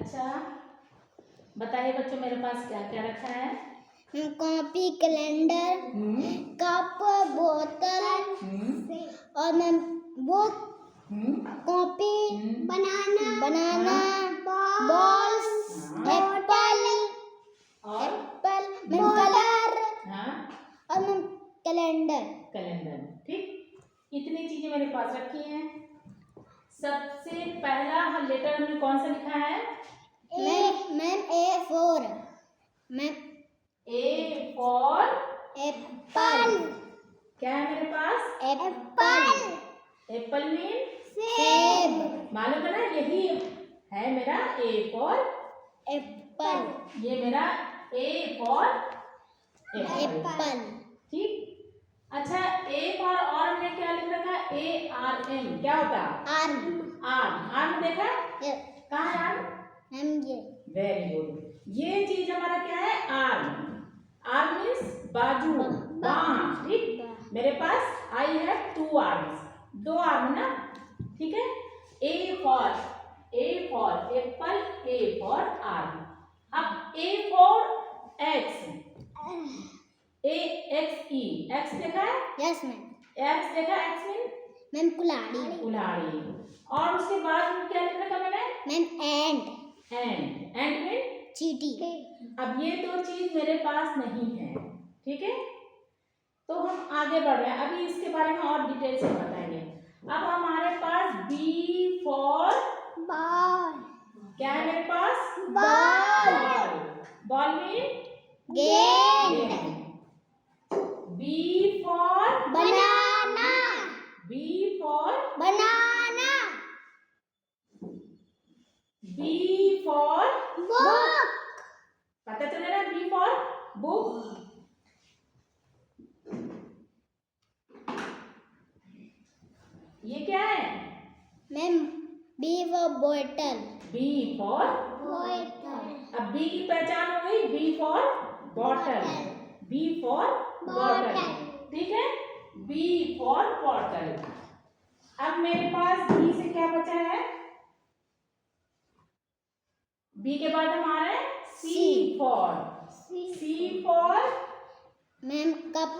अच्छा बताइए बच्चों, मेरे पास क्या क्या रखा है? कॉपी, कैलेंडर, कप, बोतल और मैम बुक, कॉपी, बनाना, बॉल्स, एप्पल, मैम कलर और मैम कैलेंडर। ठीक, इतनी चीजें मेरे पास रखी हैं। सबसे पहला लेटर हमने कौन सा लिखा है? Ma'am A4, ma'am A for Apple. क्या है मेरे पास? एप्पल। एप्पल मीन सेब। मालूम है ना, यही है मेरा A फॉर एप्पल। ये मेरा A फॉर एप्पल। ठीक। अच्छा, A फॉर और हमने क्या लिख रखा है? ARM क्या होता है? आर्म देखा? कहाँ है आर्म? मैम ये वेरी गुड। ये चीज हमारा क्या है? आर्म मीन्स बाजू, बांह। ठीक, मेरे पास आई हैव 2 आर्म्स, 2 आर्म ना। ठीक है। A for Apple, A for arm. अब A for x, AXE, x देखा है? Yes ma'am. एक्स देखा? एक्स मीन मैम कुल्हाड़ी। कुल्हाड़ी। और उसके बाद क्या लिख रखा मैंने? मैम एंड मीन चीटी। अब ये 2 चीज मेरे पास नहीं है। ठीक है, तो हम आगे बढ़ रहे हैं। अभी इसके बारे में और डिटेल से बताएंगे। अब हमारे पास B फॉर बॉल। क्या है मेरे पास? बॉल। बॉल मीन गेंद। B for banana. B for banana. B for book. पता चल रहा है? B for book. ये क्या है? मैम B फॉर बोतल। B फॉर बोतल। अब B की पहचान हो गई। B for bottle, B for bottle. ठीक है, B फॉर बॉटल। अब मेरे पास B से क्या बचा है? B के बाद हमारे C फॉर मैम कप।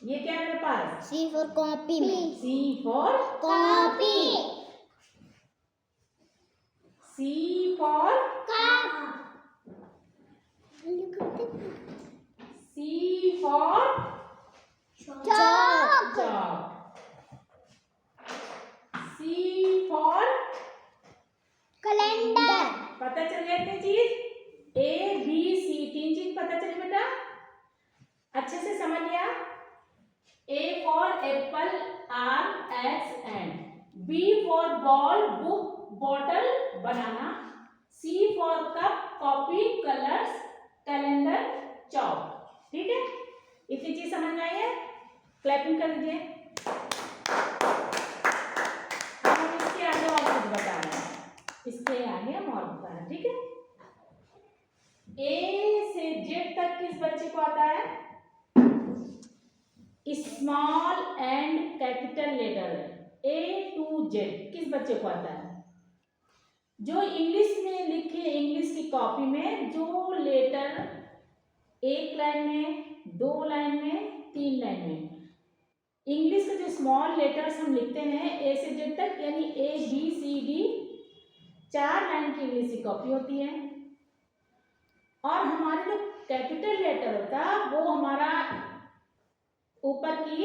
ये क्या है मेरे पास? C फॉर कॉपी में। C for copy. C for cup. C for chalk. C for calendar. पता चल गया इतनी चीज? ABC 3 चीज पता चली बेटा? अच्छे से समझ लिया? A for Apple, arm, x and. B for ball, book, bottle, banana. C for cup, copy, colours, calendar, chalk. ठीक है, इतनी चीज समझ में आई है? क्लैपिंग कर दीजिए। अब हम इसके आगे और कुछ बता रहे हैं। इसके आगे हम और बता रहे हैं। ठीक है, A से Z तक किस बच्चे को आता है? Small and capital letter A to Z किस बच्चे को आता है? जो इंग्लिश में लिखे, इंग्लिश की कॉपी में जो लेटर 1 लाइन में, 2 लाइन में, 3 लाइन में, इंग्लिश के जो स्मॉल लेटर्स हम लिखते हैं A से Z तक, यानी ABCD 4 लाइन की इंग्लिश की कॉपी होती है। और हमारे जो कैपिटल लेटर होता है वो हमारा ऊपर की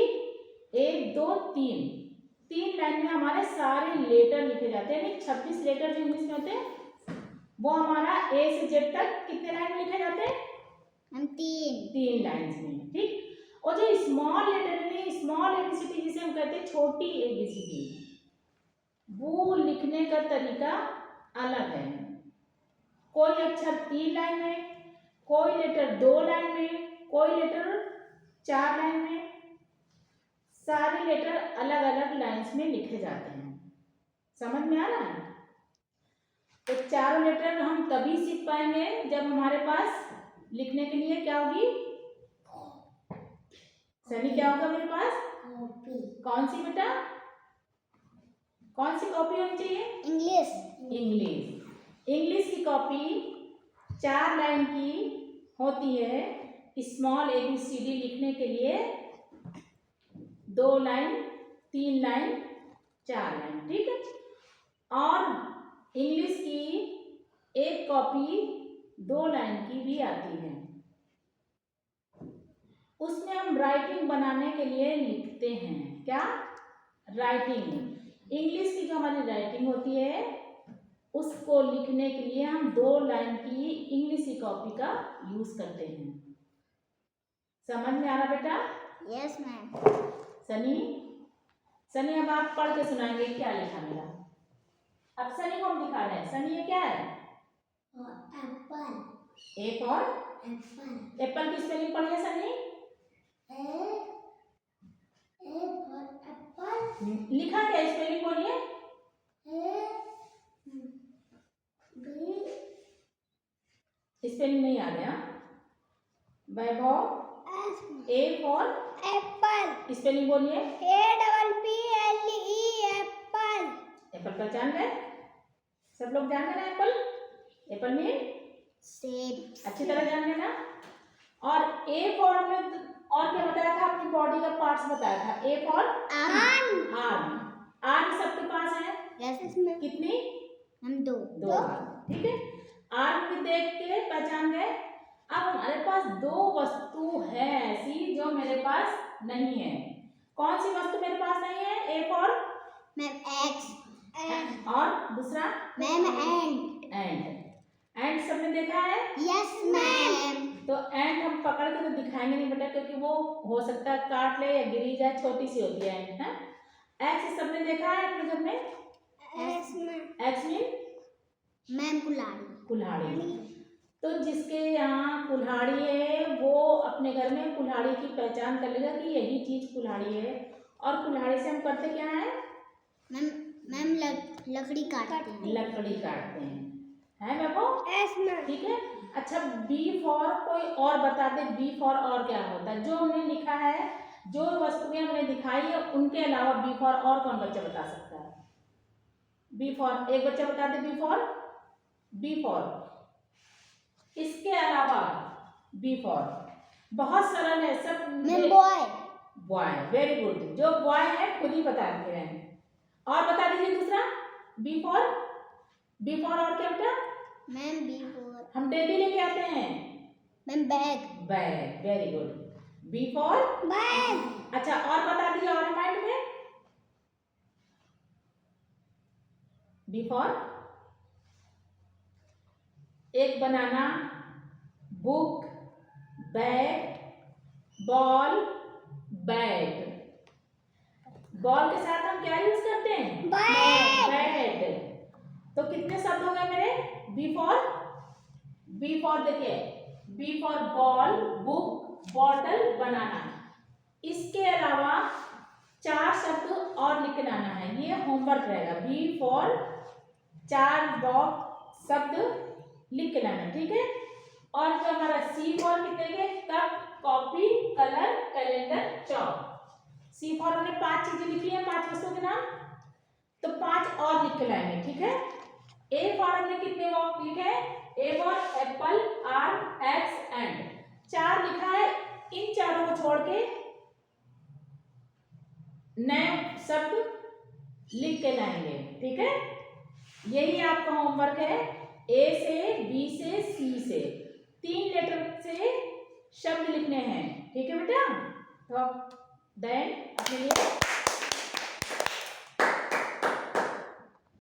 1 2 3 लाइन में हमारे सारे लेटर लिखे जाते हैं। 26 लेटर जो इंग्लिश में होते हैं वो हमारा A से Z तक कितने लाइन में लिखे जाते हैं? हम 3 लाइन्स में। ठीक, और जो स्मॉल लेटर है, स्मॉल एबीसीडी जिसे हम कहते हैं छोटी एबीसीडी, वो लिखने का तरीका अलग है। कोई अक्षर 3 लाइन में, कोई लेटर 2 लाइन में, कोई लेटर 4 लाइन में, सारे लेटर अलग अलग लाइंस में लिखे जाते हैं। समझ में आ रहा है? तो चारों लेटर हम तभी सीख पाएंगे जब हमारे पास लिखने के लिए क्या होगी? सनी क्या होगा मेरे पास? कौन सी बेटा? कौन सी कॉपी होनी चाहिए? इंग्लिश। इंग्लिश की कॉपी 4 लाइन की होती है। स्मॉल ABCD लिखने के लिए 2 लाइन, 3 लाइन, 4 लाइन, ठीक है। और इंग्लिश की एक कॉपी 2 लाइन की भी आती है। उसमें हम राइटिंग बनाने के लिए लिखते हैं। क्या? राइटिंग। इंग्लिश की जो हमारी राइटिंग होती है उसको लिखने के लिए हम 2 लाइन की इंग्लिश की कॉपी का यूज करते हैं। समझ में आ रहा बेटा? Yes ma'am. सनी, सनी अब आप पढ़ के सुनाएंगे क्या लिखा मेरा। अब सनी को हम दिखा रहे हैं। सनी ये क्या है? Apple. A for Apple. Apple की स्पेलिंग पढ़िए सनी। A for Apple. लिखा क्या? स्पेलिंग बोलिए। स्पेलिंग नहीं आ गया। वैभव, ए फॉर एप्पल। स्पेलिंग बोलिए। APPLE Apple. एप्पल पहचान गए? सब लोग जान गए ना एप्पल? एप्पल मीन सेब। अच्छी तरह जान गए ना। और ए फॉर में और क्या बताया था? अपनी बॉडी का पार्ट्स बताया था। A for arm. Arm. Arm सबके पास है। Yes ma'am. कितनी? हम 2। 2 आर्म, ठीक है। आर्म भी देख के पहचान गए। अब हमारे पास 2 वस्तु है ऐसी जो मेरे पास नहीं है। कौन सी वस्तु मेरे पास नहीं है? A for ma'am x. और दूसरा मैम एंड। एंड सबने देखा है? Yes ma'am. तो एंड हम पकड़ के तो दिखाएंगे नहीं बेटा, क्योंकि वो हो सकता है काट ले या गिरी जाए, छोटी सी होती है एंड है। एक्स सबने देखा है अपने घर में? Yes ma'am. X mean ma'am कुल्हाड़ी। कुल्हाड़ी। तो जिसके यहाँ कुल्हाड़ी है वो अपने घर में कुल्हाड़ी की पहचान कर लेगा कि यही चीज कुल्हाड़ी है। और कुल्हाड़ी से हम करते क्या है? मैम लकड़ी काटते हैं। लकड़ी काटते हैं बाबू? Yes ma'am. ठीक है। अच्छा, बी फॉर कोई और बता दे। बी फॉर और क्या होता है? जो हमने लिखा है, जो वस्तुएं हमने दिखाई है उनके अलावा बी फॉर और कौन बच्चा बता सकता है? बी फॉर एक बच्चा बता दे। बी फॉर इसके अलावा बी फॉर बहुत सरल है सब। Ma'am boy. Boy, very good. जो बॉय है खुद ही बता दे रहे हैं। और बता दीजिए दूसरा। बी फॉर और क्या बेटा? मैम बी फॉर हम डेली लेके आते हैं। Ma'am bag. Bag, very good. B for bag. अच्छा, और बता दीजिए और माइंड में। बी फॉर एक banana, book, bag, ball, bat. Ball के साथ हम क्या यूज करते हैं? बैट। तो कितने शब्द हो गए मेरे? बी फॉर देखिए, B for ball, book, bottle, banana. इसके अलावा 4 शब्द और लिख के लाना है। ये होमवर्क रहेगा। बी फॉर 4 बॉक्स शब्द लिख के लाना, ठीक है। और जो हमारा सी फॉर कितने के? Cup, copy, colour, calendar, chalk. C for हमने 5 चीजें लिखी है, 5 वस्तुओं के नाम। तो 5 और लिख के लाएंगे, ठीक है। ए फॉर हमने कितने बॉक्स लिखे हैं? A for Apple, arm, x, and 4 लिखा है। इन चारों को छोड़ के नए शब्द लिख के लाएंगे, ठीक है। यही आपका होमवर्क है। ए से, बी से, सी से 3 लेटर से शब्द लिखने हैं, ठीक है बेटा। तो देन अपने लिए